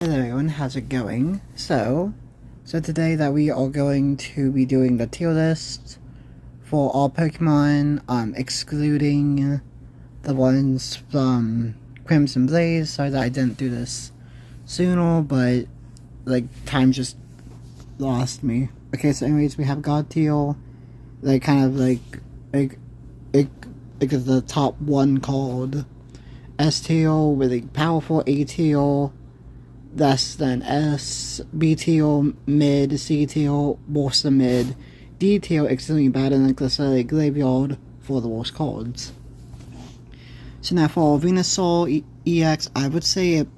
Hello everyone, how's it going? So today that we are going to be doing the tier list for all Pokemon, excluding the ones from Crimson Blaze. Sorry that I didn't do this sooner, but like time just lost me. Okay, so anyways, we have God Tier, like kind of like like the top one called S Tier, really powerful. A Tier, less than S, B tier, mid, C tier, worse than mid, D tier, extremely bad, and like graveyard for the worst cards. So now for Venusaur EX, I would say it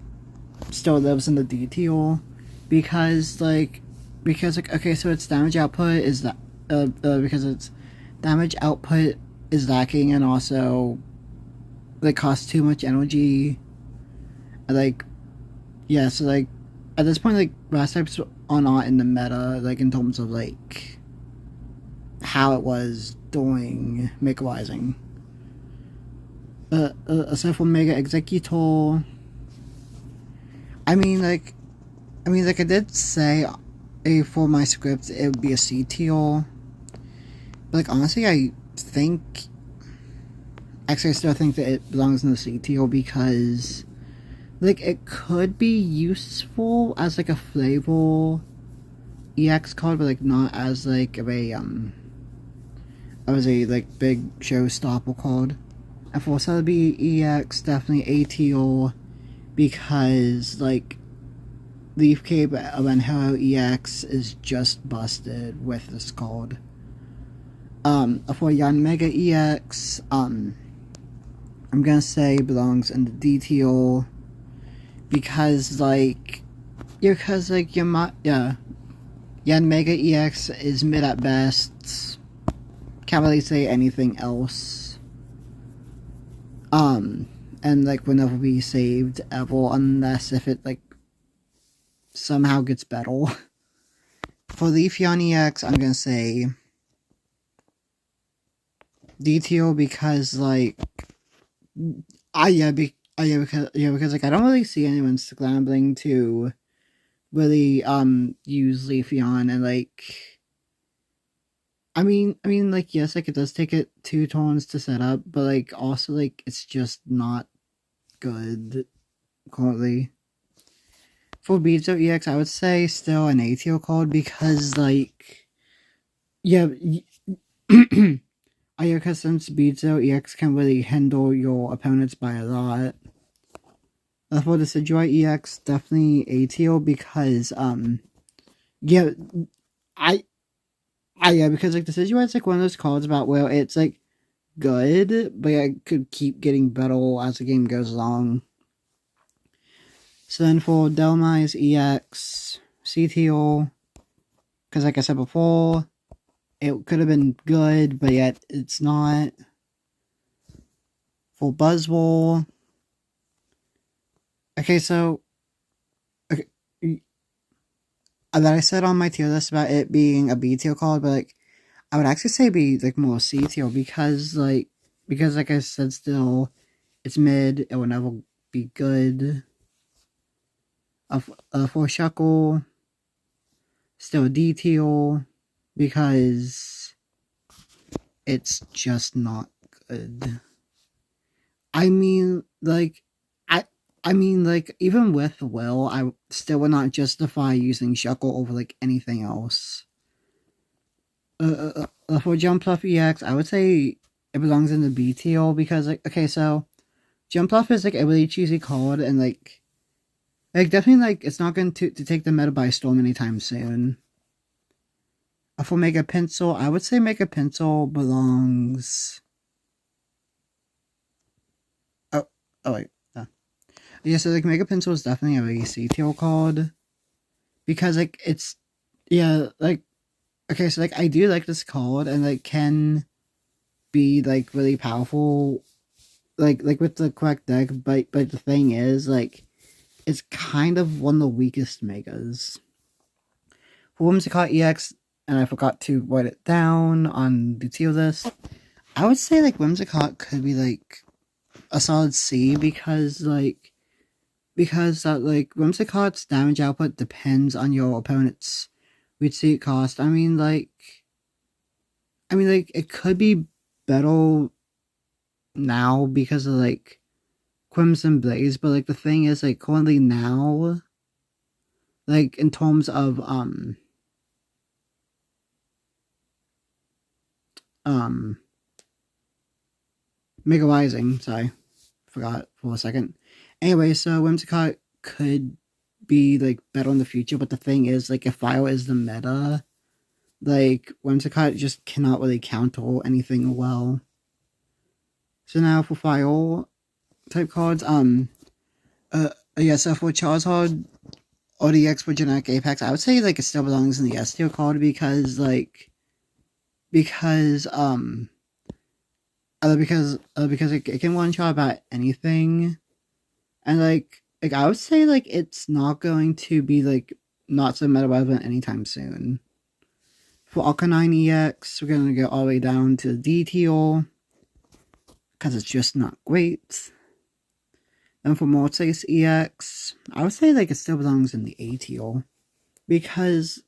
still lives in the D tier because okay, so its damage output is that because its damage output is lacking, and also like costs too much energy. Like yeah, so like at this point, like grass types are not in the meta, like in terms of like how it was during Mega Rising. Aside from Mega Executor, I mean, like I did say, for my script it would be a C tier, but like honestly, I still think that it belongs in the C tier because like it could be useful as like a flavor EX card, but like not as like a like big showstopper card. And for Celebi EX, definitely A tier because like Leaf Cape and Hero EX is just busted with this card. For Yanmega EX, I'm gonna say belongs in the D tier because Yanmega EX is mid at best. Can't really say anything else. And like will never be saved ever unless if it like somehow gets better. For Leafeon EX, I'm gonna say D tier because like because like I don't really see anyone scrambling to really use Leafeon, and like like yes, like it does take it 2 turns to set up, but like also like it's just not good currently. For Beedrill EX, I would say still an A tier card because like yeah, because since Beedrill EX can really handle your opponents by a lot. For the Decidueye EX, definitely A tier because yeah, I yeah, because like the Decidueye is like one of those cards about where it's like good, but it could keep getting better as the game goes along. So then for Dhelmise EX, C tier, because like I said before, it could have been good, but yet it's not. For Buzzwole, okay, so okay, that I said on my tier list about it being a B tier card, but like I would actually say be like more C tier because like I said, still it's mid. It will never be good. For Shuckle, still D tier because it's just not good. I mean, like, like, even with Will, I still would not justify using Shuckle over, like, anything else. For Jumpluff EX, I would say it belongs in the B tier because, like, okay, so Jumpluff is, like, a really cheesy card, and, like, definitely, like, it's not going to take the meta by storm anytime soon. For Mega Pinsir, I would say Mega Pinsir belongs... Oh, wait. Yeah, so like Mega Pinsir is definitely a really C tier card because like it's like okay, so like I do like this card and like can be like really powerful like with the correct deck, but the thing is like it's kind of one of the weakest megas. For Whimsicott EX, and I forgot to write it down on the tier list, I would say like Whimsicott could be like a solid C because like like Whimsicott's damage output depends on your opponent's retreat cost. I mean like it could be better now because of like Crimson Blaze, but like the thing is like currently now, like in terms of Mega Rising, sorry, forgot for a second. Anyway, so Whimsicott could be like better in the future, but the thing is like if Fire is the meta, like Whimsicott just cannot really counter anything well. So now for Fire type cards, yeah, so for Charizard or the X for Generic Apex, I would say like it still belongs in the S tier card because because it can one shot about anything, and like I would say like it's not going to be like not so meta relevant anytime soon. For Arcanine EX, we're gonna go all the way down to the D tier because it's just not great. And for Mortis EX, I would say like it still belongs in the A tier because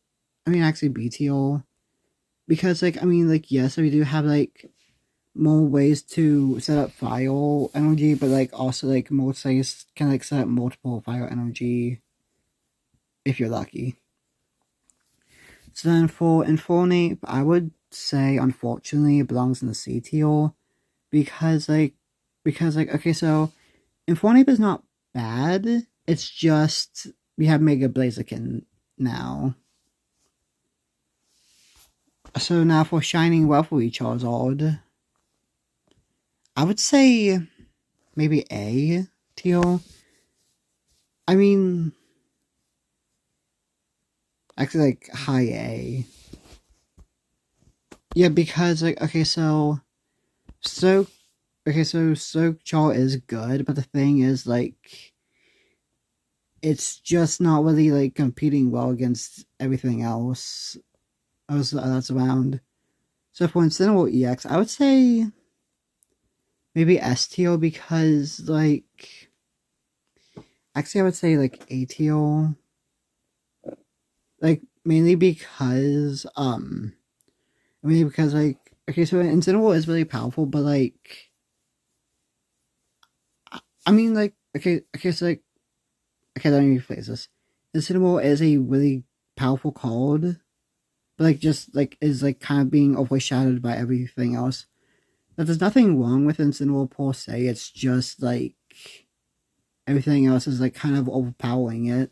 actually B tier because like yes, we do have like more ways to set up fire energy, but like also like Mortis can like set up multiple fire energy if you're lucky. So then for Infernape, I would say unfortunately it belongs in the C tier because okay, so Infernape is not bad. It's just we have Mega Blaziken now. So now for Shining Wealthy Charizard, I would say maybe A tier. Actually like high A. Yeah, because like okay, so Soak Char is good, but the thing is like it's just not really like competing well against everything else that's around. So for Incineroar EX, I would say maybe S tier because like actually I would say like A tier. Like mainly because like okay, so Incineroar is really powerful, but like like okay, so like okay, let me rephrase this. Incineroar is a really powerful card, but like just like is like kind of being overshadowed by everything else. But there's nothing wrong with Incineroar per se. It's just like everything else is like kind of overpowering it.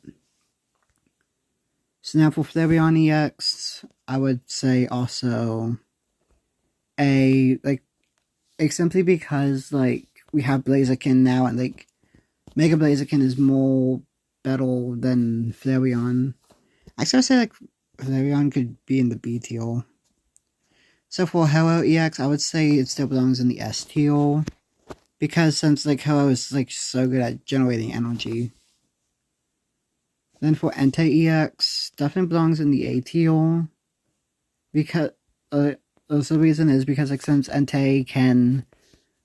So now for Flareon EX, I would say also a like simply because like we have Blaziken now and like Mega Blaziken is more better than Flareon. I would say like Flareon could be in the B tier. So for Hello EX, I would say it still belongs in the S tier because since like Hello is like so good at generating energy. Then for Entei EX, definitely belongs in the A tier because the reason is because like since Entei can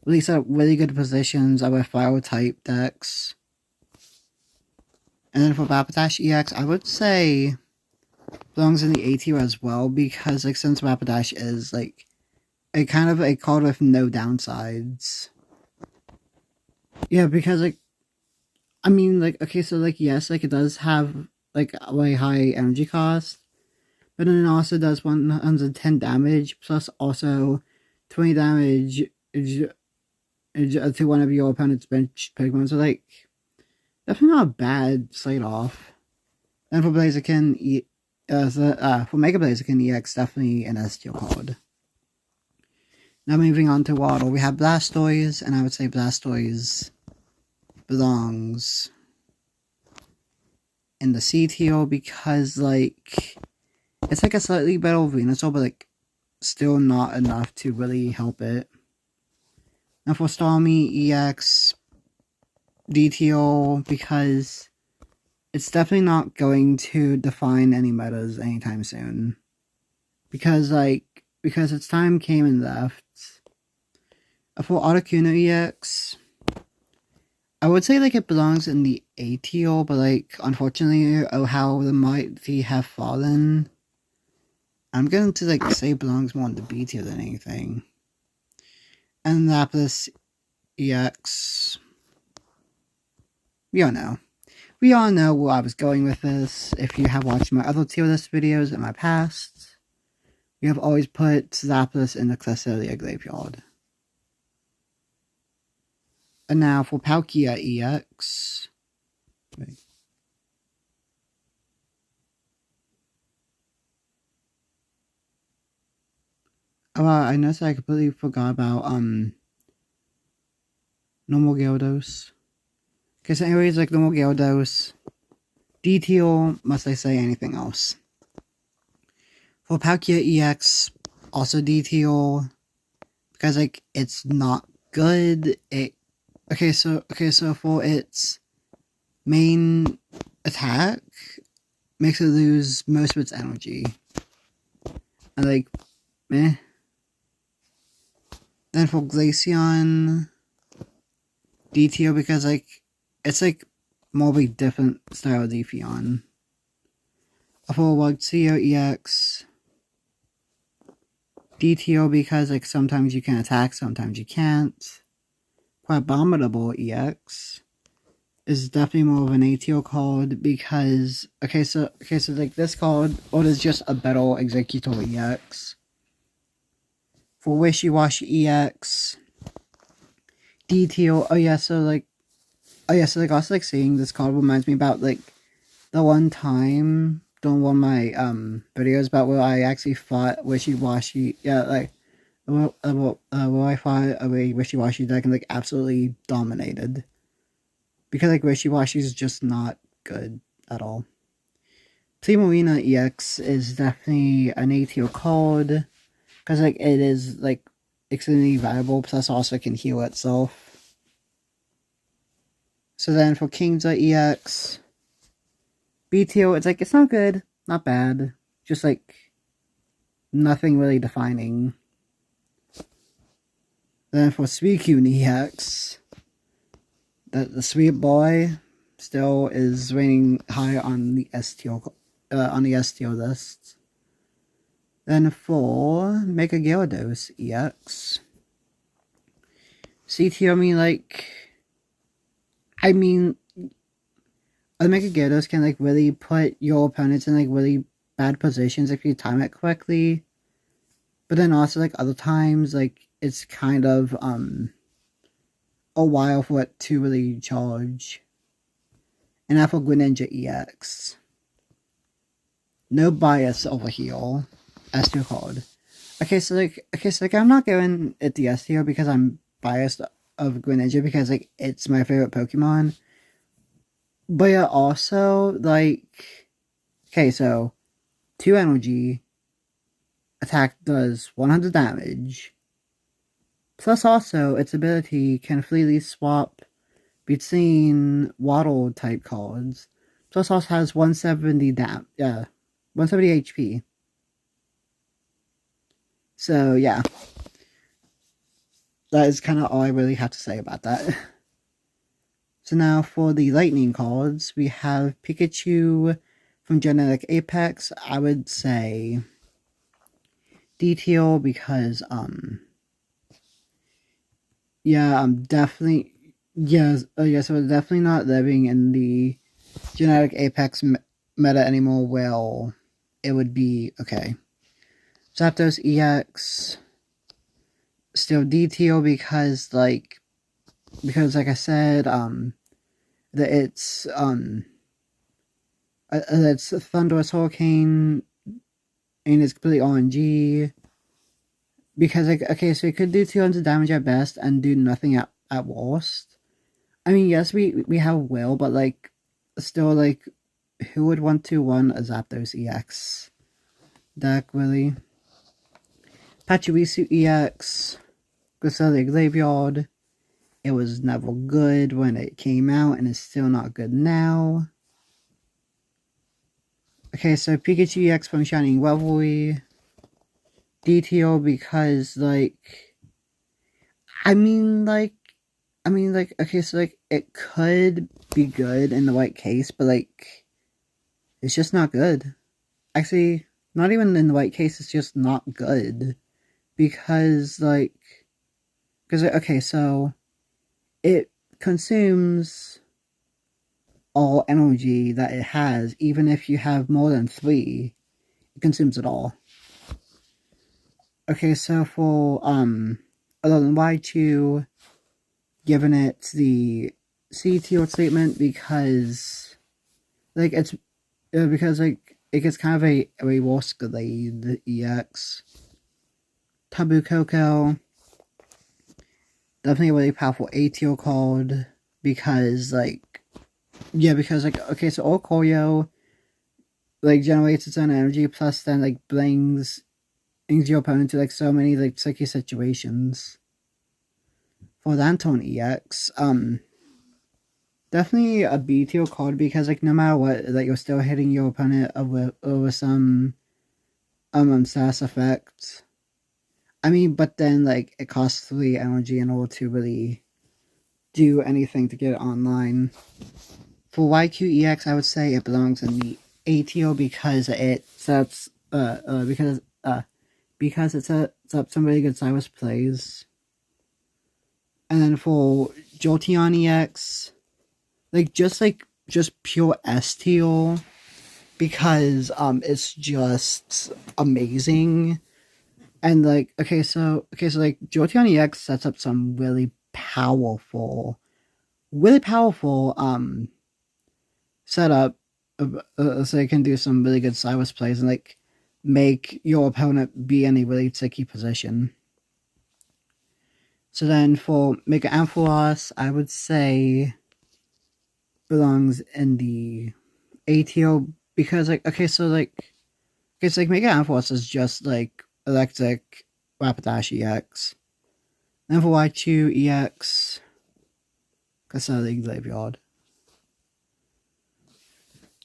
really set up really good positions with fire type decks. And then for Rapidash EX, I would say belongs in the A tier as well because like since Rapidash is like a kind of a card with no downsides. Yeah, because like okay, so like yes, like it does have like a really high energy cost, but then it also does 110 damage plus also 20 damage to one of your opponent's bench Pokemon. So like definitely not a bad slate off. And for Blaziken, for Mega Blaziken EX, definitely an S tier card. Now moving on to Waddle, we have Blastoise, and I would say Blastoise belongs in the C tier because like it's like a slightly better Venusaur, but like still not enough to really help it. Now for Starmie EX, D tier because it's definitely not going to define any metas anytime soon. Because its time came and left. For Articuno EX, I would say like it belongs in the A tier, but like unfortunately, oh how the mighty have fallen. I'm going to like say it belongs more in the B tier than anything. And Lapis EX. We all know. We all know where I was going with this. If you have watched my other tier list videos in my past, we have always put Zapdos in the Cresselia Graveyard. And now for Palkia EX. Wait. Oh, I noticed I completely forgot about normal Gyarados. Okay, so anyways, like normal Gyarados. D tier, must I say anything else? For Palkia EX, also D tier. Because like it's not good. Okay, so for its main attack, makes it lose most of its energy. And like, meh. Then for Glaceon, D tier because like it's like more of a different style of Leafeon. For Luxio EX, D tier because like sometimes you can attack, sometimes you can't. For Abominable EX is definitely more of an A tier card because okay so like this card is just a better Executor EX. For Wishy-Washy EX, D tier. Oh yeah, so like also like seeing this card reminds me about like the one time during one of my videos about where I actually fought Wishy-Washy. Yeah, like where I fought a Wishy-Washy deck and like absolutely dominated. Because like Wishy-Washy is just not good at all. Primarina EX is definitely an A tier card. Because like it is like extremely valuable, plus also can heal itself. So then for Kingza EX, B tier, it's like it's not good, not bad, just like nothing really defining. Then for Suicune EX, the sweet boy still is reigning high on the S tier list. Then for Mega Gyarados EX, C tier. I mean, a Mega Gyarados can like really put your opponents in like really bad positions if you time it correctly. But then also like other times like it's kind of a while for it to really charge. And now for Greninja EX. No bias over here. S tier card. Okay, so like I'm not going at the S tier because I'm biased of Greninja because like it's my favorite Pokemon. But yeah, also like okay, so 2 energy attack does 100 damage. Plus also its ability can freely swap between Waddle type cards. Plus also has 170 170 HP. So yeah. That is kind of all I really have to say about that. So now for the lightning cards, we have Pikachu from Genetic Apex. I would say D tier because yeah, I'm definitely so we're definitely not living in the Genetic Apex meta anymore. Well, it would be okay. Zapdos EX still D tier because like I said that it's Thunderous Hurricane and it's completely RNG. Because like okay, so it could do 200 damage at best and do nothing at worst. I mean, yes, we have Will, but like still like who would want to run a Zapdos EX deck really? Pachirisu EX, Cresselia Graveyard. It was never good when it came out and it's still not good now. Okay, so Pikachu EX from Shining Revelry. D tier because like I mean like I mean, like, okay, so, like, it could be good in the right case, but, like, it's just not good. Actually, not even in the right case, it's just not good. Because, like, because, okay, so it consumes all energy that it has, even if you have more than 3, it consumes it all. Okay, so for, Y2, giving it the CTO treatment because, like, like, it gets kind of a reverse glade EX. Tabu Koko, definitely a really powerful ATO card because, like, yeah, because, like, okay, so Orkoyo, like, generates its own energy, plus then, like, brings your opponent to, like, so many, like, tricky situations. For Lantern EX, definitely a B tier card because, like, no matter what, like, you're still hitting your opponent over some status effect. I mean, but then, like, it costs 3 energy in order to really do anything to get it online. For YQEX, I would say it belongs in the A tier because it sets because it sets up some really good Cyrus plays. And then for Jolteon EX, just pure S tier because it's just amazing. And, like, like, Jolteon EX sets up some really powerful setup, so it can do some really good Cyrus plays and, like, make your opponent be in a really tricky position. So then for Mega Ampharos, I would say belongs in the A tier because, like, it's like Mega Ampharos is just like Electric Rapidash EX. Then for Y2 EX, Cassading Graveyard.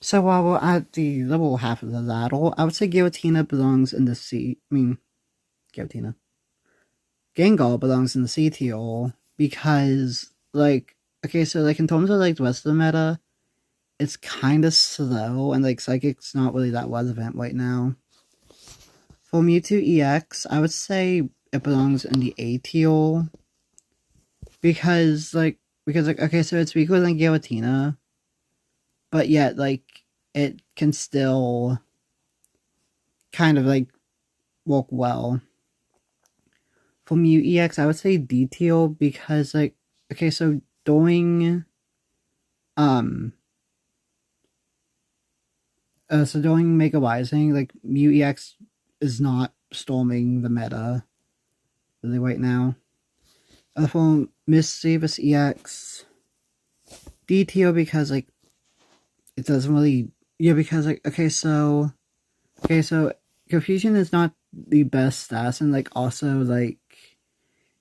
So while we're at the level half of the ladder, I would say Giratina belongs in the C. I mean, Giratina. Gengar belongs in the C tier because, like, okay, so, like, in terms of, like, the rest of the meta, it's kind of slow and, like, Psychic's not really that relevant right now. For Mewtwo EX, I would say it belongs in the A tier because, like, okay, so it's weaker than Giratina, but yet, like, it can still kind of, like, work well. For Mew EX, I would say D tier because, like, okay, so doing Mega Rising, like, Mew EX is not storming the meta really right now. For Mischievous EX, D tier because, like, it doesn't really, yeah, because, like, okay, so Confusion is not the best stats, and, like, also, like,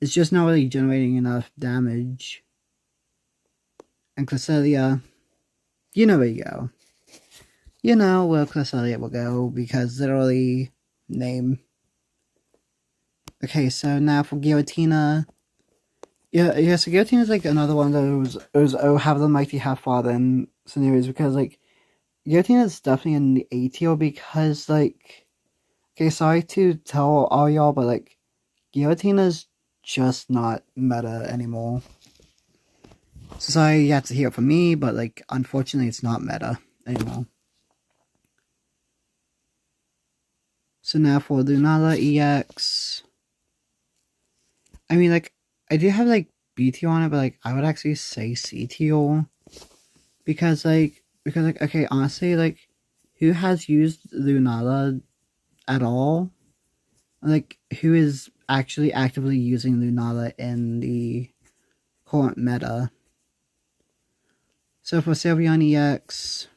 it's just not really generating enough damage. And Cresselia, you know where you go. You know where Cresselia will go because literally name. Okay, so now for Giratina. Yeah, so Giratina is, like, another one of those oh, have the mighty have fallen scenarios because, like, Giratina is definitely in the A tier because, like, okay, sorry to tell all y'all, but, like, Giratina is just not meta anymore. So sorry you have to hear it from me, but, like, unfortunately it's not meta anymore. So now for Lunala EX. I mean, like, I do have, like, B tier on it, but, like, I would actually say C tier. Because, like, okay, honestly, like, who has used Lunala at all? Like, who is actually actively using Lunala in the current meta? So for Sylveon EX,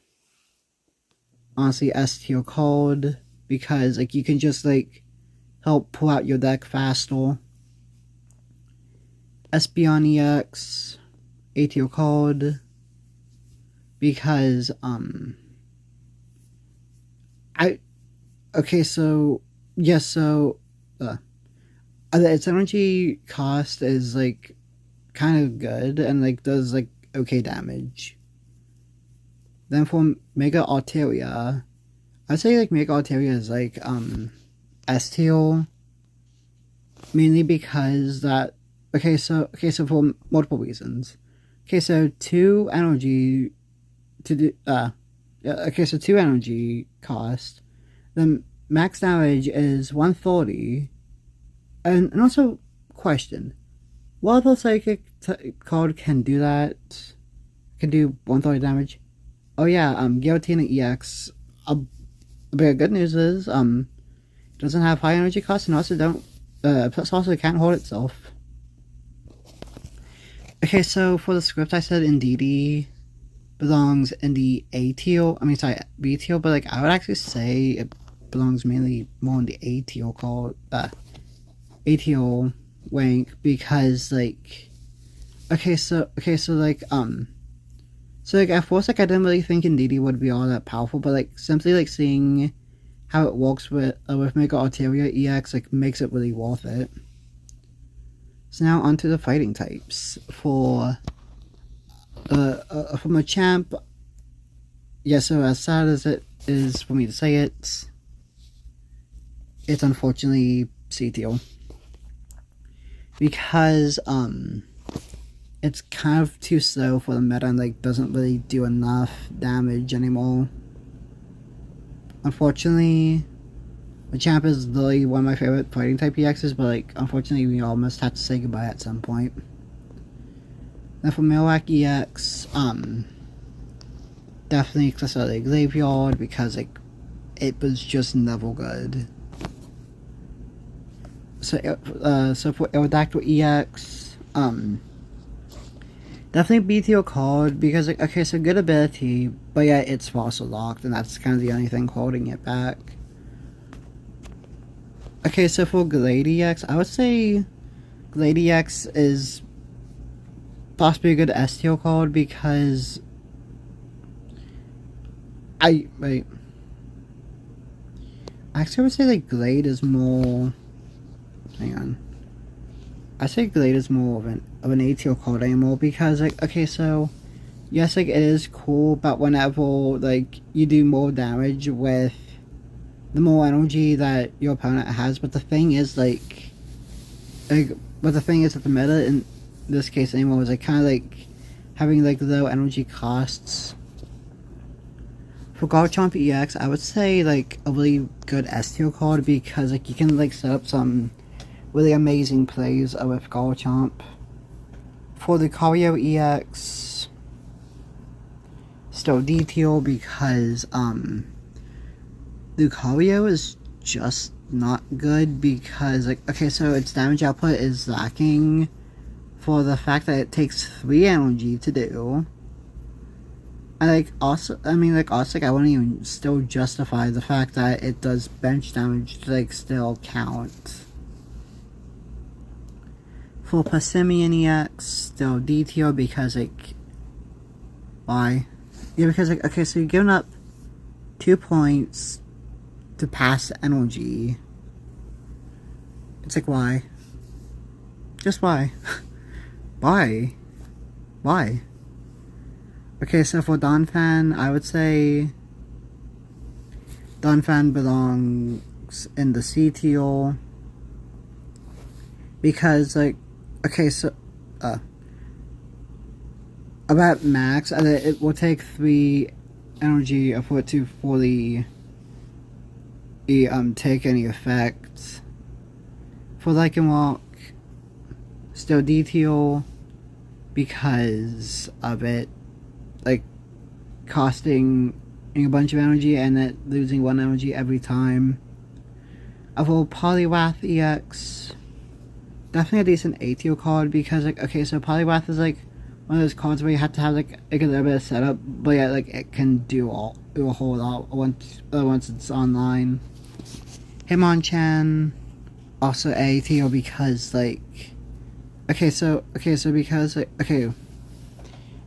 honestly, S tier card because, like, you can just, like, help pull out your deck faster. Espeon EX, A tier card because its energy cost is, like, kind of good and like does like okay damage. Then for Mega Altaria, I'd say like Mega Altaria is like S tier, mainly because that so for multiple reasons. Okay, so 2 energy to do so 2 energy cost. The max damage is 130, and also question: what other psychic card can do that? Can do 130 damage? Oh yeah, Giratina EX. A bit of good news is doesn't have high energy cost and also don't plus also can't hold itself. Okay, so for the script I said Indeedee belongs in the A tier. I mean sorry, B tier, but like I would actually say it belongs mainly more in the A tier called A tier rank because like so like so like at first like I didn't really think Indeedee would be all that powerful, but like simply like seeing how it works with Mega Altaria EX like makes it really worth it. So now onto the fighting types for from a champ. Yeah, so as sad as it is for me to say it, it's unfortunately C tier because it's kind of too slow for the meta and like doesn't really do enough damage anymore. Unfortunately, the champ is literally one of my favorite fighting type EXs, but like unfortunately we almost have to say goodbye at some point. Then for Marowak EX, definitely Cresselia Graveyard because like it was just never good. So for Aerodactyl EX, definitely B tier card because like okay, so good ability, but yeah, it's fossil locked and that's kind of the only thing holding it back. Okay, so for Glade EX, I would say Glade EX is possibly a good S tier card because actually I would say like Glade is more. Hang on. I say Glade is more of an A tier card anymore because like okay, so yes, like it is cool, but whenever like you do more damage with the more energy that your opponent has, but the thing is like but the thing is that the meta in this case anymore is like kind of like having like low energy costs. For Garchomp EX, I would say like a really good S tier card because like you can like set up some really amazing plays with Garchomp. For the Lucario EX, still D tier because Lucario is just not good because like okay, so its damage output is lacking for the fact that it takes 3 energy to do. And like also I mean like also like I wouldn't even still justify the fact that it does bench damage to like still count. For Passimian EX, still D tier because like why? Yeah, because like okay, so you're giving up 2 points to pass energy. It's like why? Just why? Why? Why? Okay, so for Donphan, I would say Donphan belongs in the C tier because like okay, so about max, it will take 3 energy for it to fully take any effect. For Lycanroc, still D tier because of it like costing a bunch of energy and it losing 1 energy every time. For Poliwrath EX, definitely a decent A tier card because like okay, so Poliwrath is like one of those cards where you have to have like a little bit of setup, but yeah, like it can do a whole lot once it's online. Hitmonchan, also A tier because like so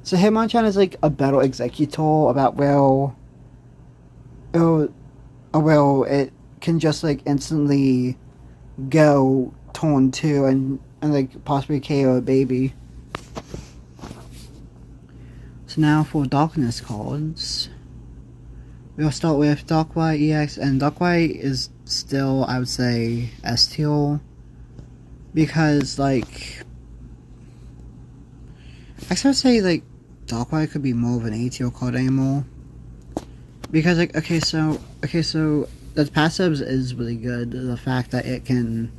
Hitmonchan is like a battle executor about it can just like instantly go turn 2 and like possibly KO a baby. So now for darkness cards, we'll start with Darkrai EX, and Darkrai is still, I would say, S tier, because like, I would say like Darkrai could be more of an A tier card anymore, because like okay so the passives is really good. The fact that it can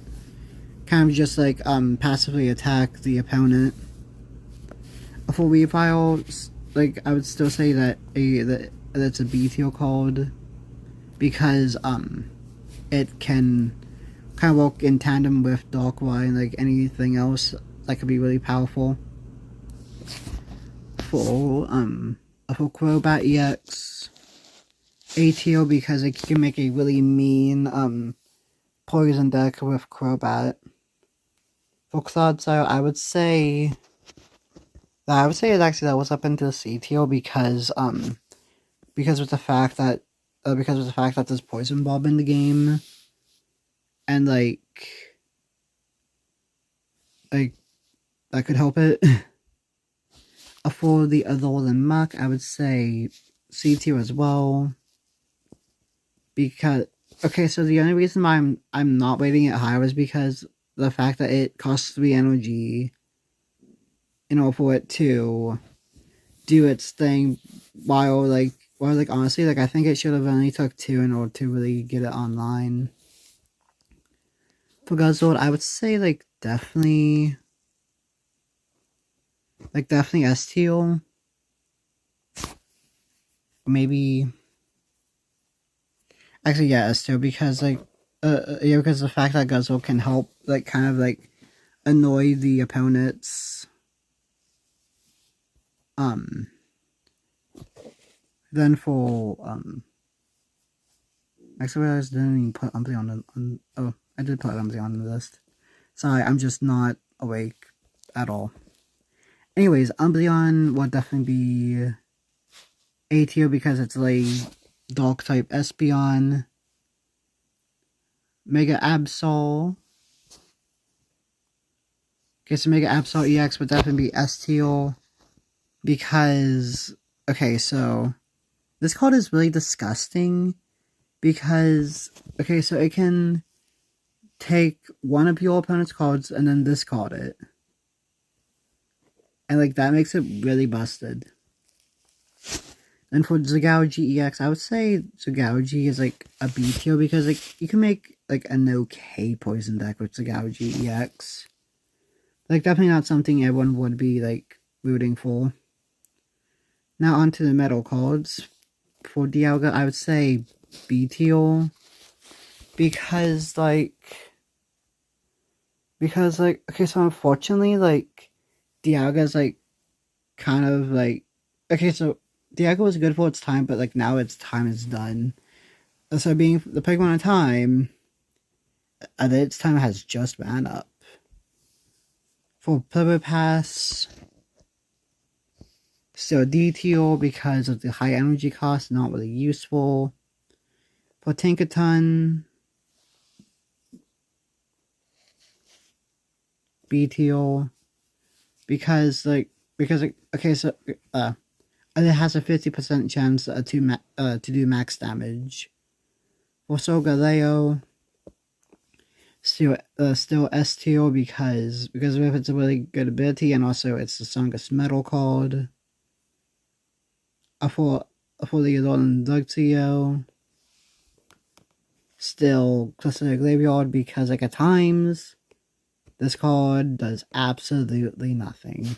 kind of just like passively attack the opponent. For Weavile, like I would still say that that's a B tier card, because it can kind of work in tandem with Darkrai and like anything else that could be really powerful. For Crobat EX, A tier, because it can make a really mean poison deck with Crobat. For Clodsire, I would say it actually that was up into C tier, because with the fact that there's Poison Bob in the game, and like that could help it. For the Alolan Muk, I would say C tier as well, because okay, so the only reason why I'm not rating it higher is because the fact that it costs 3 energy in order for it to do its thing, while honestly, like I think it should have only took 2 in order to really get it online. For Guzzlord, I would say like definitely S tier. Maybe actually yeah, S tier, because like because the fact that Guzzlord can help like kind of like annoy the opponents. Then for actually I didn't even put Umbreon on oh, I did put Umbreon on the list. Sorry, I'm just not awake at all. Anyways, Umbreon would definitely be A tier, because it's like Dark type Espeon. Mega Absol. Okay, so Mega Absol EX would definitely be S tier, because okay, so this card is really disgusting, because okay, so it can take one of your opponent's cards and then discard it. And like that makes it really busted. And for Zygarde EX, I would say Zygarde is like a B tier, because like you can make like an okay poison deck with Zygarde EX. Like definitely not something everyone would be like rooting for. Now onto the metal cards. For Dialga, I would say B tier, because like okay, so unfortunately like Dialga's like kind of like okay, so Dialga was good for its time, but like now its time is done. So being the Pokemon of time, its time has just ran up. For Probopass, still D tier, because of the high energy cost, not really useful. For Tinkaton, B tier, because okay, so it has a 50% chance to do max damage. For Solgaleo, still S tier, because of its really good ability, and also it's the strongest metal card. For the Alolan Luxio, still close to the graveyard, because like at times this card does absolutely nothing.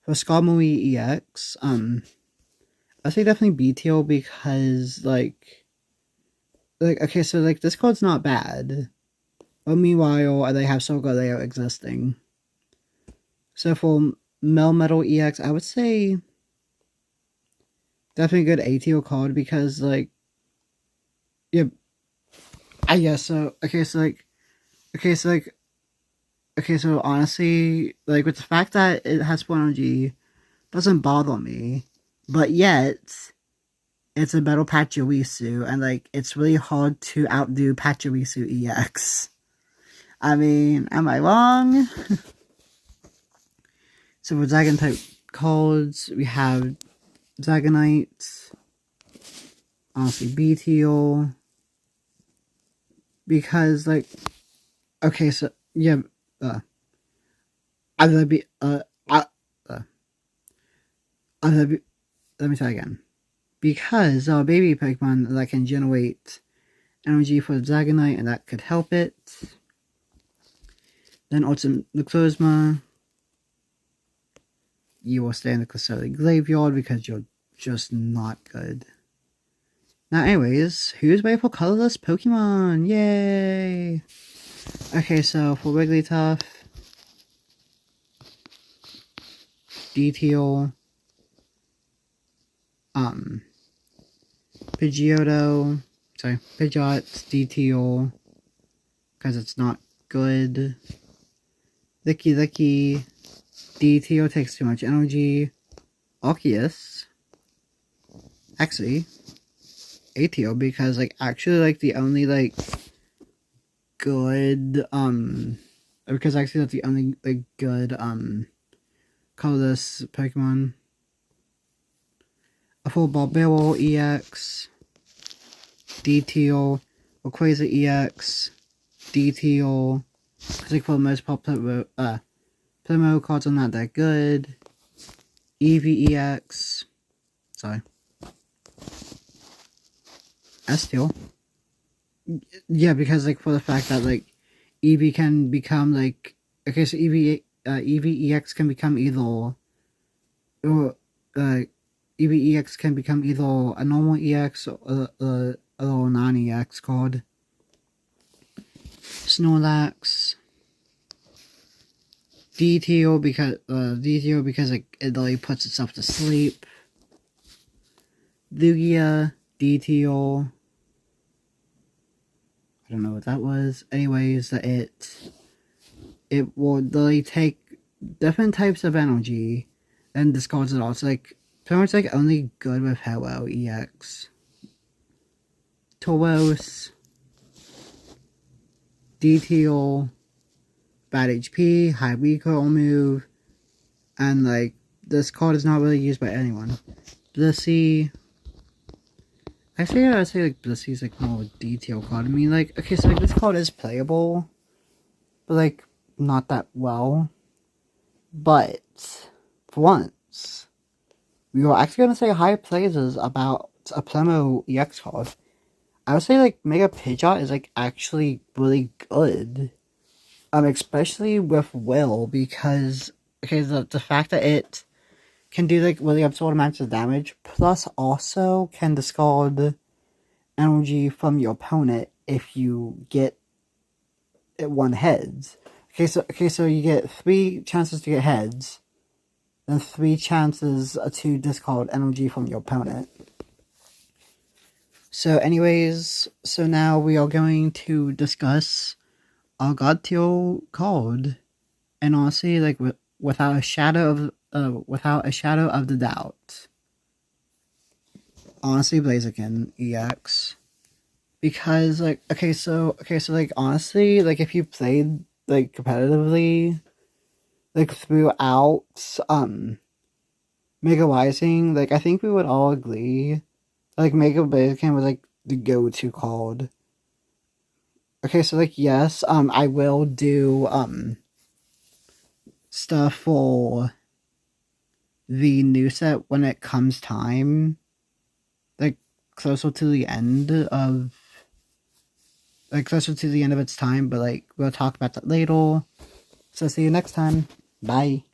For Skarmory EX, I say definitely B tier, because like okay, so like this card's not bad, but meanwhile they have Solgaleo existing. So for Melmetal EX, I would say definitely a good A tier card, because like yeah, I guess so. Okay, so honestly, like with the fact that it has 4 energy, doesn't bother me, but yet it's a better Pachirisu, and like it's really hard to outdo Pachirisu EX. I mean, am I wrong? So for Dragon type cards. We have Dragonite, honestly, BTO, because, like, okay, so, yeah, let me try again. Because our baby Pokemon that can generate energy for the Dragonite, and that could help it. Then Ultimate Necrozma, you will stay in the custodial graveyard because you're just not good. Now, anyways, who's ready for colorless Pokemon? Yay! Okay, so for Wigglytuff, DTO, Pidgeotto, Pidgeot, DTO, because it's not good. Licky, DTO takes too much energy. Arceus, actually, ATO, because, like, actually, like, the only, like, good, because actually that's the only, like, good, colorless Pokemon. A full Barbarrel EX, DTO, Rayquaza EX, DTO, because, like, for the most part, Plimo cards are not that good. Eevee EX, sorry. Esteel. Yeah, because, like, for the fact that, like, Eevee can become, like, okay, so Eevee EX can become either, or, Eevee EX can become either a normal EX or a non-EX card. Snorlax. DTO because like, it literally puts itself to sleep. Lugia, DTO. I don't know what that was. Anyways, it will literally take different types of energy and discards it all. It's like pretty much like only good with Hello EX. Tauros, DTO, bad HP, high recoil move, and like this card is not really used by anyone. Blissey. I'd say like Blissey's like more detail card. I mean, like, okay, so like this card is playable, but like not that well. But for once, we were actually gonna say high praises about a Plemo EX card. I would say like Mega Pidgeot is like actually really good. Especially with Will, because okay, the fact that it can do like really absurd amounts of damage, plus also can discard energy from your opponent if you get it one heads. Okay, so you get 3 chances to get heads, then 3 chances to discard energy from your opponent. So anyways, so now we are going to discuss our God tier card, and honestly, like without a shadow of the doubt, honestly, Blaziken EX, because like okay, so like honestly, like if you played like competitively, like throughout Mega Rising, like I think we would all agree, like Mega Blaziken was like the go-to card. Okay, so like yes, I will do stuff for the new set when it comes time, like closer to the end of its time, but like we'll talk about that later. So see you next time. Bye.